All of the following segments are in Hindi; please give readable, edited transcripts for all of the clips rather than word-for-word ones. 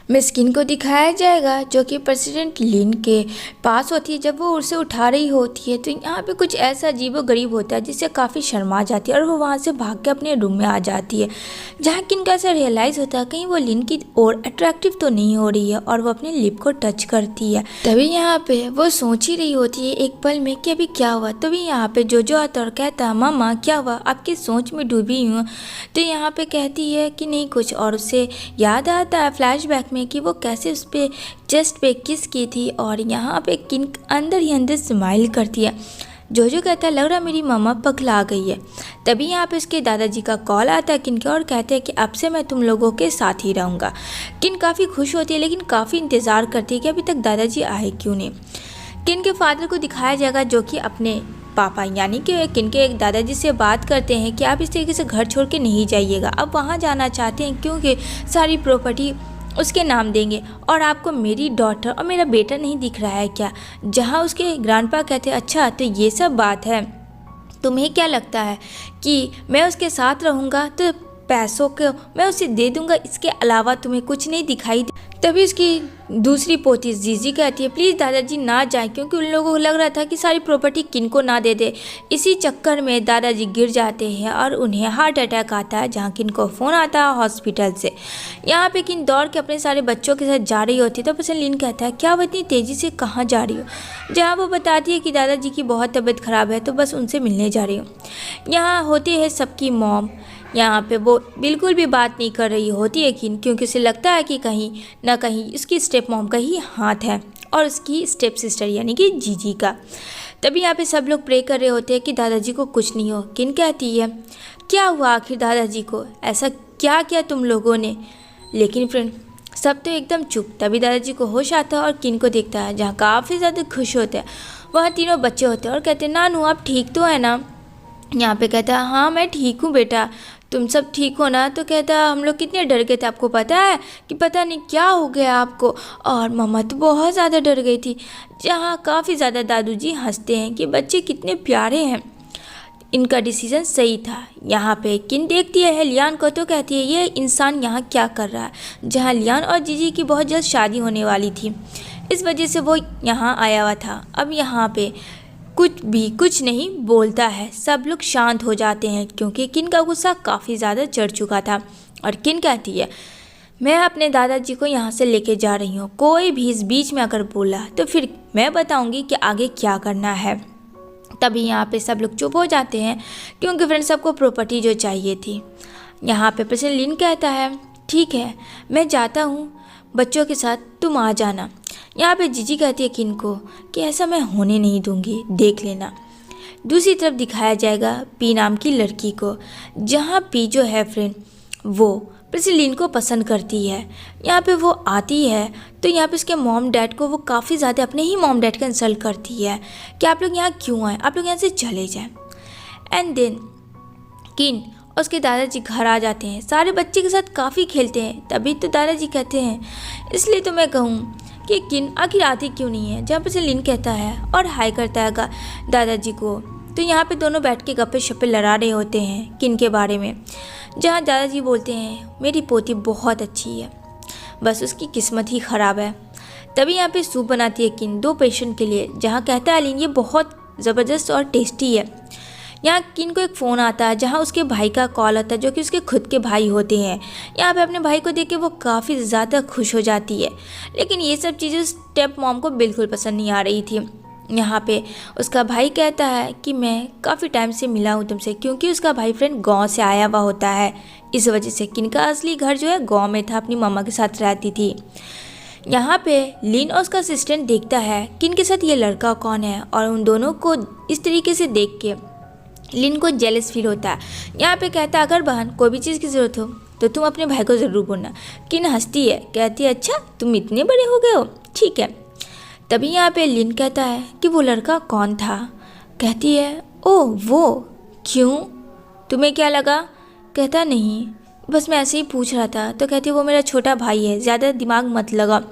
मिस किन को दिखाया जाएगा जो कि प्रेसिडेंट लिन के पास होती है। जब वो उसे उठा रही होती है तो यहाँ पे कुछ ऐसा अजीबोगरीब होता है जिससे काफ़ी शर्मा जाती है और वो वहाँ से भाग के अपने रूम में आ जाती है, जहाँ किन को ऐसा रियलाइज़ होता है कहीं वो लिन की और अट्रैक्टिव तो नहीं हो रही है और वो अपने लिप को टच करती है। तभी यहाँ पे वो सोच ही रही होती है एक पल में कि अभी क्या हुआ। तभी यहाँ पे जोजो आता और कहता है मामा क्या हुआ, आपकी सोच में डूबी हूँ। तो यहाँ पे कहती है कि नहीं कुछ, और उसे याद आता है फ्लैशबैक में कि वो कैसे उस पे चेस्ट पे किस की थी और यहाँ पे किन अंदर ही अंदर स्माइल करती है। जोजो कहता है लग रहा मेरी मम्मा पगला गई है। तभी यहाँ पे उसके दादाजी का कॉल आता है किन के और कहते हैं कि अब से मैं तुम लोगों के साथ ही रहूँगा। किन काफ़ी खुश होती है लेकिन काफ़ी इंतज़ार करती है कि अभी तक दादाजी आए क्यों नहीं। किन के फादर को दिखाया जाएगा जो कि अपने पापा यानी कि किन के एक दादाजी से बात करते हैं कि आप इस तरीके से घर छोड़ के नहीं जाइएगा, अब वहाँ जाना चाहते हैं क्योंकि सारी प्रॉपर्टी उसके नाम देंगे और आपको मेरी डॉटर और मेरा बेटा नहीं दिख रहा है क्या। जहाँ उसके ग्रैंडपा कहते हैं अच्छा तो ये सब बात है, तुम्हें क्या लगता है कि मैं उसके साथ रहूँगा तो पैसों को मैं उसे दे दूँगा, इसके अलावा तुम्हें कुछ नहीं दिखाई दे। तभी उसकी दूसरी पोती जीजी कहती है प्लीज़ दादाजी ना जाएं, क्योंकि उन लोगों को लग रहा था कि सारी प्रॉपर्टी किन को ना दे दे। इसी चक्कर में दादाजी गिर जाते हैं और उन्हें हार्ट अटैक आता है, जहाँ किन को फ़ोन आता है हॉस्पिटल से। यहाँ पे किन दौड़ के अपने सारे बच्चों के साथ जा रही होती है तो पसंद लिन कहता है क्या वो इतनी तेज़ी से कहाँ जा रही हो। जहाँ वो बताती है कि दादाजी की बहुत तबीयत ख़राब है तो बस उनसे मिलने जा रही हूँ। यहाँ होती है सबकी मॉम, यहाँ पे वो बिल्कुल भी बात नहीं कर रही होती है किन, क्योंकि उसे लगता है कि कहीं ना कहीं उसकी स्टेप मॉम का ही हाथ है और उसकी स्टेप सिस्टर यानी कि जीजी का। तभी यहाँ पे सब लोग प्रे कर रहे होते हैं कि दादाजी को कुछ नहीं हो। किन कहती है क्या हुआ आखिर दादाजी को, ऐसा क्या किया तुम लोगों ने। लेकिन फ्रेंड सब तो एकदम चुप। तभी दादाजी को होश आता है और किन को देखता है जहाँ काफ़ी ज़्यादा खुश होते हैं। वहाँ तीनों बच्चे होते हैं और कहते हैं नानू आप ठीक तो है ना। यहाँ पे कहता है हाँ मैं ठीक हूँ बेटा, तुम सब ठीक हो ना। तो कहता है हम लोग कितने डर गए थे, आपको पता है कि पता नहीं क्या हो गया आपको। और मम्मा तो बहुत ज़्यादा डर गई थी। जहाँ काफ़ी ज़्यादा दादूजी हंसते हैं कि बच्चे कितने प्यारे हैं, इनका डिसीजन सही था। यहाँ पे किन देखती है लियान को तो कहती है ये इंसान यहाँ क्या कर रहा है। जहाँ लियान और जीजी की बहुत जल्द शादी होने वाली थी, इस वजह से वो यहाँ आया हुआ था। अब यहाँ पे कुछ नहीं बोलता है, सब लोग शांत हो जाते हैं क्योंकि किन का गुस्सा काफ़ी ज़्यादा चढ़ चुका था। और किन कहती है मैं अपने दादाजी को यहाँ से लेके जा रही हूँ, कोई भी इस बीच में अगर बोला तो फिर मैं बताऊँगी कि आगे क्या करना है। तभी यहाँ पे सब लोग चुप हो जाते हैं क्योंकि फ्रेंड सबको प्रॉपर्टी जो चाहिए थी। यहाँ पे प्रेसिडेंट लिन कहता है ठीक है मैं जाता हूँ बच्चों के साथ, तुम आ जाना। यहाँ पे जीजी कहती है किन को कि ऐसा मैं होने नहीं दूंगी, देख लेना। दूसरी तरफ दिखाया जाएगा पी नाम की लड़की को, जहाँ पी जो है फ्रेंड वो प्रेसिडेंट लिन को पसंद करती है। यहाँ पे वो आती है तो यहाँ पे उसके मॉम डैड को वो काफ़ी ज़्यादा अपने ही मॉम डैड का इंसल्ट करती है कि आप लोग यहाँ क्यों आए, आप लोग यहाँ से चले जाएं। एंड देन किन और उसके दादाजी घर आ जाते हैं, सारे बच्चे के साथ काफ़ी खेलते हैं। तभी तो दादाजी कहते हैं इसलिए तो मैं कहूँ कि किन आखिर आती क्यों नहीं है। जहाँ पर से लिन कहता है और हाय करता है दादाजी को। तो यहाँ पे दोनों बैठ के गप्पे शप्पे लड़ा रहे होते हैं किन के बारे में, जहाँ दादाजी बोलते हैं मेरी पोती बहुत अच्छी है, बस उसकी किस्मत ही ख़राब है। तभी यहाँ पे सूप बनाती है किन 2 पेशेंट के लिए, जहाँ कहता है लिन ये बहुत ज़बरदस्त और टेस्टी है। यहाँ किन को एक फ़ोन आता है जहाँ उसके भाई का कॉल आता है जो कि उसके खुद के भाई होते हैं। यहाँ पे अपने भाई को देख के वो काफ़ी ज़्यादा खुश हो जाती है, लेकिन ये सब चीज़ें स्टेप मॉम को बिल्कुल पसंद नहीं आ रही थी। यहाँ पे उसका भाई कहता है कि मैं काफ़ी टाइम से मिला हूँ तुमसे, क्योंकि उसका भाई फ्रेंड गाँव से आया हुआ होता है। इस वजह से किन का असली घर जो है गाँव में था, अपनी मम्मा के साथ रहती थी। यहाँ पे लिन और उसका असिस्टेंट देखता है किन के साथ ये लड़का कौन है, और उन दोनों को इस तरीके से देख के लिन को जेलस फील होता है। यहाँ पे कहता है अगर बहन कोई भी चीज़ की ज़रूरत हो तो तुम अपने भाई को ज़रूर बोलना। किन हंसती है, कहती है अच्छा तुम इतने बड़े हो गए हो, ठीक है। तभी यहाँ पे लिन कहता है कि वो लड़का कौन था। कहती है ओह वो, क्यों तुम्हें क्या लगा। कहता नहीं बस मैं ऐसे ही पूछ रहा था। तो कहती है वो मेरा छोटा भाई है, ज़्यादा दिमाग मत लगा।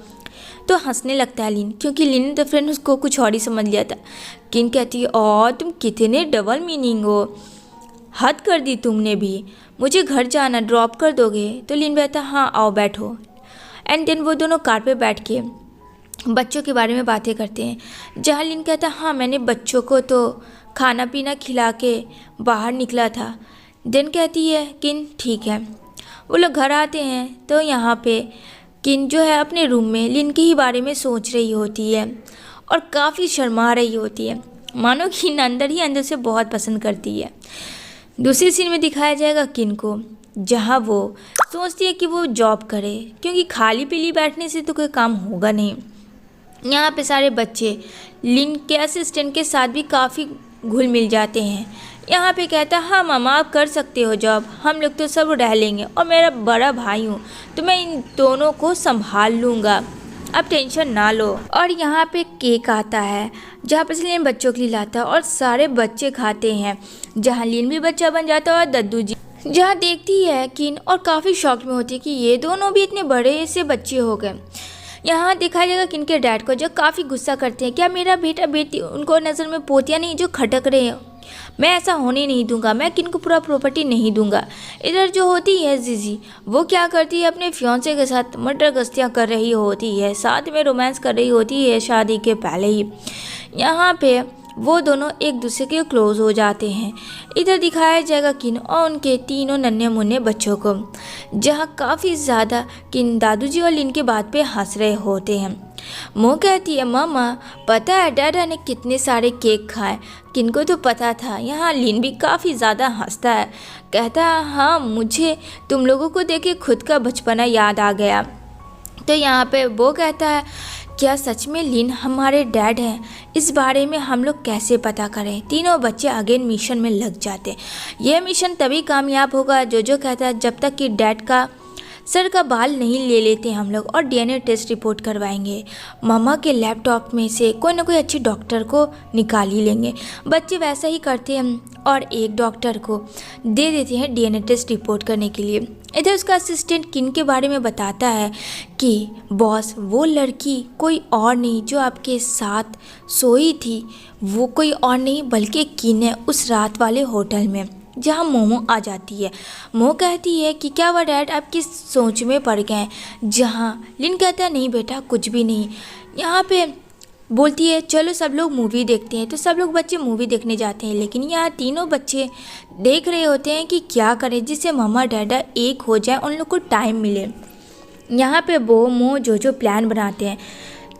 तो हंसने लगता है लिन, क्योंकि लिन ने तो फ्रेंड उसको कुछ और ही समझ लिया था। किन कहती है और तुम कितने डबल मीनिंग हो, हद कर दी तुमने भी, मुझे घर जाना ड्रॉप कर दोगे। तो लिन कहता हाँ आओ बैठो। एंड देन वो दोनों कार पे बैठ के बच्चों के बारे में बातें करते हैं, जहाँ लिन कहता है हाँ मैंने बच्चों को तो खाना पीना खिला के बाहर निकला था। देन कहती है किन ठीक है। वो लोग घर आते हैं तो यहाँ पे किन जो है अपने रूम में लिन के ही बारे में सोच रही होती है और काफ़ी शर्मा रही होती है, मानो किन अंदर ही अंदर से बहुत पसंद करती है। दूसरी सीन में दिखाया जाएगा किन को, जहाँ वो सोचती है कि वो जॉब करे, क्योंकि खाली पीली बैठने से तो कोई काम होगा नहीं। यहाँ पे सारे बच्चे लिन के असिस्टेंट के साथ भी काफ़ी घुल मिल जाते हैं। यहाँ पे कहता है हाँ मामा आप कर सकते हो जॉब, हम लोग तो सब रह लेंगे और मेरा बड़ा भाई हूँ तो मैं इन दोनों को संभाल लूँगा, आप टेंशन ना लो। और यहाँ पे केक आता है जहाँ पे लिन बच्चों के लिए लाता है और सारे बच्चे खाते हैं, जहाँ लिन भी बच्चा बन जाता है और दद्दू जी जहाँ देखती है किन और काफ़ी शॉक में होती है कि ये दोनों भी इतने बड़े से बच्चे हो गए। यहाँ दिखाया जाएगा किन के डैड को जो काफ़ी गुस्सा करते हैं, क्या मेरा बेटा बेटी उनको नज़र में पोतिया नहीं जो खटक रहे हैं, मैं ऐसा होने नहीं दूंगा, मैं किन को पूरा प्रॉपर्टी नहीं दूंगा। इधर जो होती है जीजी वो क्या करती है अपने फियांसे के साथ मर्डर गश्तियाँ कर रही होती है, साथ में रोमांस कर रही होती है शादी के पहले ही। यहाँ पे वो दोनों एक दूसरे के क्लोज हो जाते हैं। इधर दिखाया जाएगा किन और उनके तीनों नन्हे मुन्ने बच्चों को, जहाँ काफ़ी ज़्यादा किन दादू जी और लिन के बात पे हंस रहे होते हैं। मो कहती है मामा पता है डैडा ने कितने सारे केक खाए, किन को तो पता था। यहाँ लिन भी काफ़ी ज़्यादा हंसता है, कहता है हाँ मुझे तुम लोगों को देख के खुद का बचपना याद आ गया। तो यहाँ पे वो कहता है क्या सच में लिन हमारे डैड हैं, इस बारे में हम लोग कैसे पता करें। तीनों बच्चे अगेन मिशन में लग जाते। यह मिशन तभी कामयाब होगा जो कहता है जब तक कि डैड का सर का बाल नहीं ले लेते हम लोग और डीएनए टेस्ट रिपोर्ट करवाएंगे। मामा के लैपटॉप में से कोई ना कोई अच्छे डॉक्टर को निकाल ही लेंगे। बच्चे वैसा ही करते हैं और एक डॉक्टर को दे देते हैं डीएनए टेस्ट रिपोर्ट करने के लिए। इधर उसका असिस्टेंट किन के बारे में बताता है कि बॉस वो लड़की कोई और नहीं जो आपके साथ सोई थी, वो कोई और नहीं बल्कि किन है उस रात वाले होटल में, जहाँ मोमो आ जाती है। मो कहती है कि क्या वह डैड आपकी सोच में पड़ गए, जहाँ लिन कहता है नहीं बेटा कुछ भी नहीं। यहाँ पे बोलती है चलो सब लोग मूवी देखते हैं, तो सब लोग बच्चे मूवी देखने जाते हैं, लेकिन यहाँ तीनों बच्चे देख रहे होते हैं कि क्या करें जिससे मामा डैडा एक हो जाए, उन लोग को टाइम मिले। यहाँ पे वो मो जो प्लान बनाते हैं।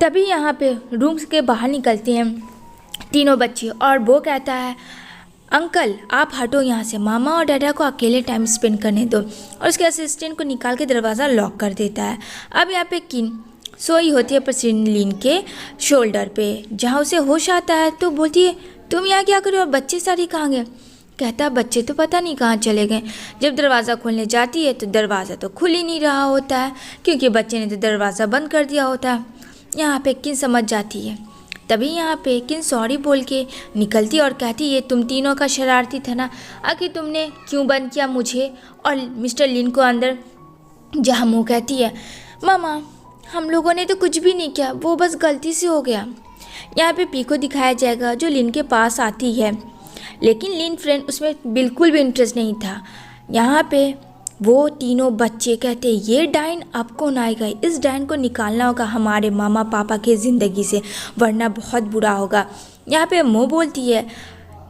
तभी यहाँ पे रूम के बाहर निकलते हैं तीनों बच्चे और वो कहता है अंकल आप हटो यहाँ से, मामा और डैडा को अकेले टाइम स्पेंड करने दो, और उसके असिस्टेंट को निकाल के दरवाज़ा लॉक कर देता है। अब यहाँ पे किन सोई होती है प्रेसिडेंट लिन के शोल्डर पे, जहाँ उसे होश आता है तो बोलती है तुम यहाँ क्या करो और बच्चे सारे कहाँ गए। कहता बच्चे तो पता नहीं कहाँ चले गए। जब दरवाज़ा खोलने जाती है तो दरवाज़ा तो खुल ही नहीं रहा होता है, क्योंकि बच्चे ने तो दरवाज़ा बंद कर दिया होता है। यहाँ पे किन समझ जाती है। तभी यहाँ पे किन सॉरी बोल के निकलती और कहती ये तुम तीनों का शरारती था ना, आखिर तुमने क्यों बंद किया मुझे और मिस्टर लिन को अंदर। जहाँ मुँह कहती है मामा हम लोगों ने तो कुछ भी नहीं किया, वो बस गलती से हो गया। यहाँ पे पीको दिखाया जाएगा जो लिन के पास आती है, लेकिन लिन फ्रेंड उसमें बिल्कुल भी इंटरेस्ट नहीं था। यहाँ पे वो तीनों बच्चे कहते ये डाइन अब कौन आएगा, इस डाइन को निकालना होगा हमारे मामा पापा के ज़िंदगी से, वरना बहुत बुरा होगा। यहाँ पे मो बोलती है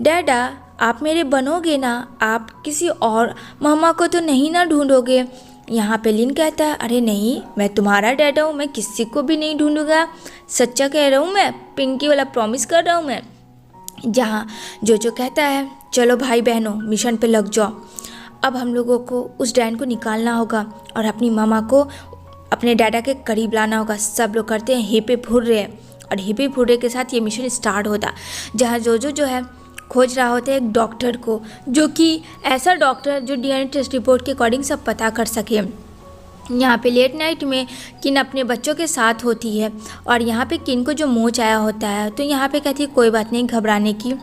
डैडा आप मेरे बनोगे ना, आप किसी और मामा को तो नहीं ना ढूंढोगे। यहाँ पे लिन कहता है अरे नहीं मैं तुम्हारा डैडा हूँ, मैं किसी को भी नहीं ढूंढूंगा, सच्चा कह रहा हूँ मैं, पिंकी वाला प्रॉमिस कर रहा हूँ मैं। जहाँ जो कहता है चलो भाई बहनों मिशन पे लग जाओ, अब हम लोगों को उस डैन को निकालना होगा और अपनी मामा को अपने डैडा के करीब लाना होगा। सब लोग करते हैं हिपे फुर्रे, और हिपे फुर्रे के साथ ये मिशन स्टार्ट होता। जहाँ जो है खोज रहा होता है एक डॉक्टर को, जो कि ऐसा डॉक्टर जो डीएनए टेस्ट रिपोर्ट के अकॉर्डिंग सब पता कर सके। यहाँ पे लेट नाइट में किन अपने बच्चों के साथ होती है और यहाँ पे किन को जो मोच आया होता है, तो यहाँ पे कहती है कोई बात नहीं घबराने की,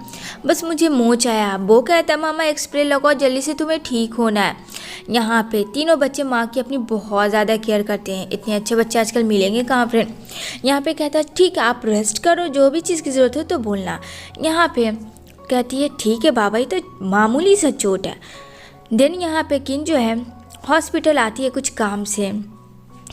बस मुझे मोच आया। वो कहता है मामा एक स्प्रे लगाओ जल्दी से, तुम्हें ठीक होना है। यहाँ पे तीनों बच्चे माँ की अपनी बहुत ज़्यादा केयर करते हैं, इतने अच्छे बच्चे आजकल मिलेंगे कहाँ फ्रेंड। यहाँ पे कहता है ठीक है आप रेस्ट करो, जो भी चीज़ की ज़रूरत हो तो बोलना। यहाँ पे कहती है ठीक है बाबा ये तो मामूली सा चोट है। देन यहाँ पे किन जो है हॉस्पिटल आती है कुछ काम से।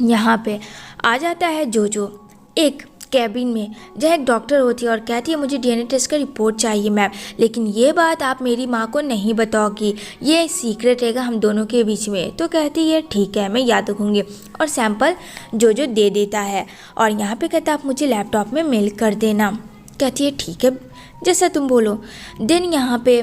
यहाँ पे आ जाता है जोजो एक कैबिन में, जहाँ एक डॉक्टर होती है और कहती है मुझे डीएनए टेस्ट का रिपोर्ट चाहिए मैम, लेकिन ये बात आप मेरी माँ को नहीं बताओगी, ये सीक्रेट रहेगा हम दोनों के बीच में। तो कहती है ठीक है मैं याद रखूँगी, और सैंपल जोजो दे देता है और यहाँ पे कहता है आप मुझे लैपटॉप में मेल कर देना। कहती है ठीक है जैसा तुम बोलो। देन यहाँ पे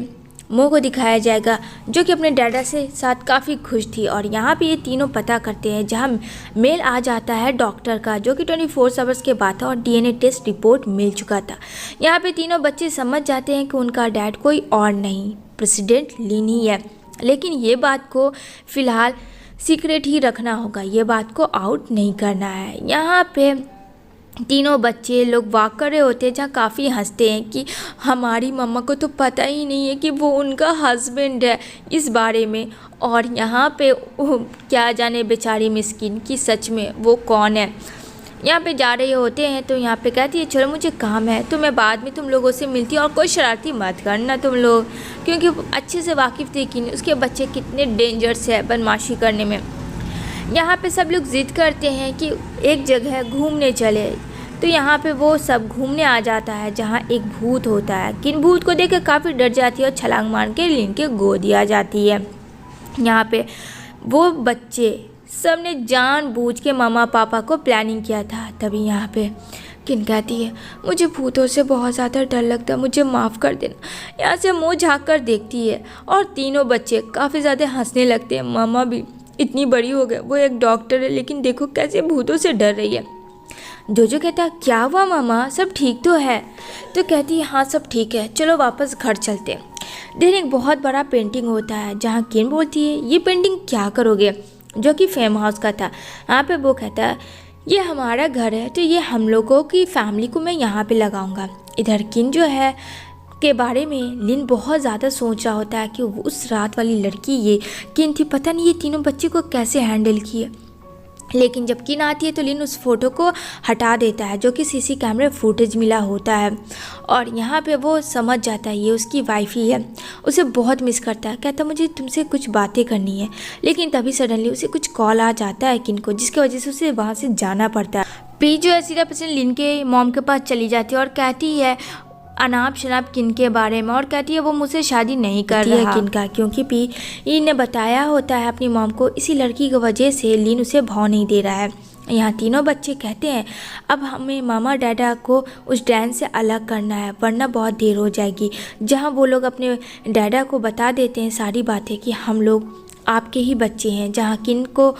मो को दिखाया जाएगा जो कि अपने डैडा से साथ काफ़ी खुश थी, और यहाँ पे ये तीनों पता करते हैं जहाँ मेल आ जाता है डॉक्टर का जो कि 24 आवर्स के बाद था और डीएनए टेस्ट रिपोर्ट मिल चुका था। यहाँ पे तीनों बच्चे समझ जाते हैं कि उनका डैड कोई और नहीं प्रेसिडेंट लिन ही है, लेकिन ये बात को फ़िलहाल सीक्रेट ही रखना होगा, ये बात को आउट नहीं करना है। यहाँ पे तीनों बच्चे लोग वॉक कर रहे होते हैं जहाँ काफ़ी हंसते हैं कि हमारी मम्मा को तो पता ही नहीं है कि वो उनका हस्बैंड है इस बारे में, और यहाँ पे क्या जाने बेचारी मिस्किन कि सच में वो कौन है। यहाँ पे जा रहे होते हैं तो यहाँ पे कहती है चलो मुझे काम है तो मैं बाद में तुम लोगों से मिलती हूँ, और कोई शरारती मत करना तुम लोग, क्योंकि अच्छे से वाकिफ़ थी कि उसके बच्चे कितने डेंजरस है बदमाशी करने में। यहाँ पे सब लोग ज़िद करते हैं कि एक जगह घूमने चले, तो यहाँ पे वो सब घूमने आ जाता है जहाँ एक भूत होता है। किन भूत को देखकर काफ़ी डर जाती है और छलांग मार के लिन के गोद आ जाती है। यहाँ पे वो बच्चे सब ने जानबूझ के मामा पापा को प्लानिंग किया था। तभी यहाँ पे किन कहती है मुझे भूतों से बहुत ज़्यादा डर लगता है, मुझे माफ़ कर देना। यहाँ से मुँह झाँक कर देखती है और तीनों बच्चे काफ़ी ज़्यादा हंसने लगते हैं। मामा भी इतनी बड़ी हो गई, वो एक डॉक्टर है लेकिन देखो कैसे भूतों से डर रही है। जोजो कहता है क्या हुआ मामा, सब ठीक तो है? तो कहती है हाँ सब ठीक है, चलो वापस घर चलते हैं। देन एक बहुत बड़ा पेंटिंग होता है जहाँ किन बोलती है ये पेंटिंग क्या करोगे, जो कि फेम हाउस का था। यहाँ पे वो कहता है ये हमारा घर है तो ये हम लोगों की फैमिली को मैं यहाँ पे लगाऊंगा। इधर किन जो है के बारे में लिन बहुत ज़्यादा सोच रहा होता है कि उस रात वाली लड़की ये किन थी, पता नहीं ये तीनों बच्चे को कैसे हैंडल किए। लेकिन जब किन आती है तो लिन उस फोटो को हटा देता है जो कि सीसी कैमरे फुटेज मिला होता है, और यहाँ पे वो समझ जाता है ये उसकी वाइफ ही है। उसे बहुत मिस करता है, कहता मुझे तुमसे कुछ बातें करनी है, लेकिन तभी सडनली उसे कुछ कॉल आ जाता है किन को, जिसकी वजह से उसे वहाँ से जाना पड़ता है। पी जो है सीधा पेशेंट लिन के मॉम के पास चली जाती है और कहती है अनाप शनाप किन के बारे में, और कहती है वो मुझसे शादी नहीं कर रहा है किन का, क्योंकि पी ने बताया होता है अपनी मॉम को इसी लड़की की वजह से लिन उसे भाव नहीं दे रहा है। यहाँ तीनों बच्चे कहते हैं अब हमें मामा डैडा को उस डैन से अलग करना है वरना बहुत देर हो जाएगी। जहाँ वो लोग अपने डैडा को बता देते हैं सारी बातें कि हम लोग आपके ही बच्चे हैं, जहाँ किन को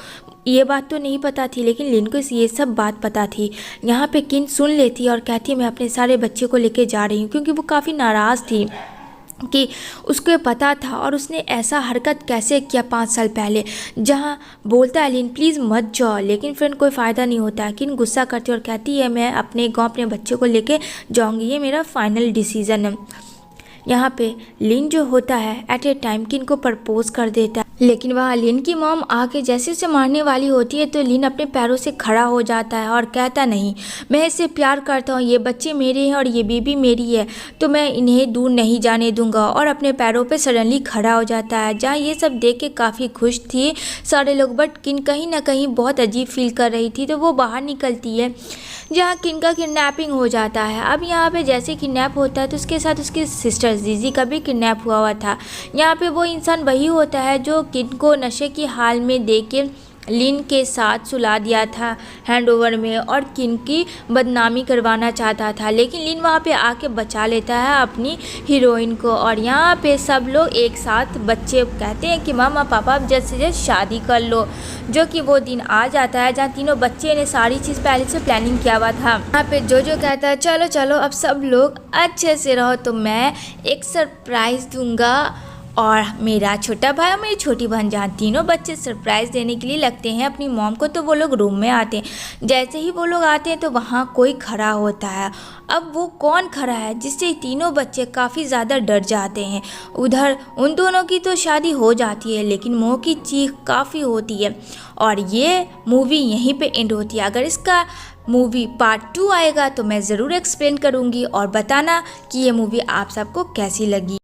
ये बात तो नहीं पता थी लेकिन लिन को ये सब बात पता थी। यहाँ पे किन सुन लेती है और कहती है मैं अपने सारे बच्चे को लेके जा रही हूँ, क्योंकि वो काफ़ी नाराज़ थी कि उसको पता था और उसने ऐसा हरकत कैसे किया 5 साल पहले। जहाँ बोलता है लिन प्लीज़ मत जाओ, लेकिन फ्रेंड कोई फ़ायदा नहीं होता। किन गुस्सा करती है और कहती है मैं अपने गाँव अपने बच्चे को लेके जाऊँगी, ये मेरा फाइनल डिसीज़न है। यहाँ पे लिन जो होता है एट ए टाइम किन को प्रपोज कर देता है, लेकिन वहाँ लिन की मॉम आके जैसे उसे मारने वाली होती है तो लिन अपने पैरों से खड़ा हो जाता है और कहता नहीं मैं इससे प्यार करता हूँ, ये बच्चे मेरे हैं और ये बेबी मेरी है तो मैं इन्हें दूर नहीं जाने दूंगा, और अपने पैरों पे सडनली खड़ा हो जाता है। जहाँ ये सब देख के काफ़ी खुश थी सारे लोग, बट किन कहीं ना कहीं बहुत अजीब फील कर रही थी, तो वो बाहर निकलती है जहाँ किन का किडनैपिंग हो जाता है। अब यहाँ पे जैसे किडनैप होता है तो उसके साथ उसकी सिस्टर जीजी का भी किडनैप हुआ था। यहाँ पे वो इंसान वही होता है जो किन को नशे की हाल में देख के लिन के साथ सुला दिया था हैंडओवर में और किन की बदनामी करवाना चाहता था, लेकिन लिन वहाँ पे आके बचा लेता है अपनी हीरोइन को। और यहाँ पे सब लोग एक साथ बच्चे कहते हैं कि मामा पापा अब जल्द से जल्द शादी कर लो, जो कि वो दिन आ जाता है जहाँ तीनों बच्चे ने सारी चीज़ पहले से प्लानिंग किया हुआ था। यहाँ पे जो कहता है चलो चलो अब सब लोग अच्छे से रहो तो मैं एक सरप्राइज़ दूंगा, और मेरा छोटा भाई और मेरी छोटी बहन जहाँ तीनों बच्चे सरप्राइज़ देने के लिए लगते हैं अपनी मॉम को, तो वो लोग रूम में आते हैं। जैसे ही वो लोग आते हैं तो वहाँ कोई खड़ा होता है। अब वो कौन खड़ा है जिससे तीनों बच्चे काफ़ी ज़्यादा डर जाते हैं। उधर उन दोनों की तो शादी हो जाती है लेकिन मोह की चीख काफ़ी होती है, और ये मूवी यहीं पे एंड होती है। अगर इसका मूवी पार्ट 2 आएगा तो मैं ज़रूर एक्सप्लेन करूँगी और बताना कि ये मूवी आप सबको कैसी लगी।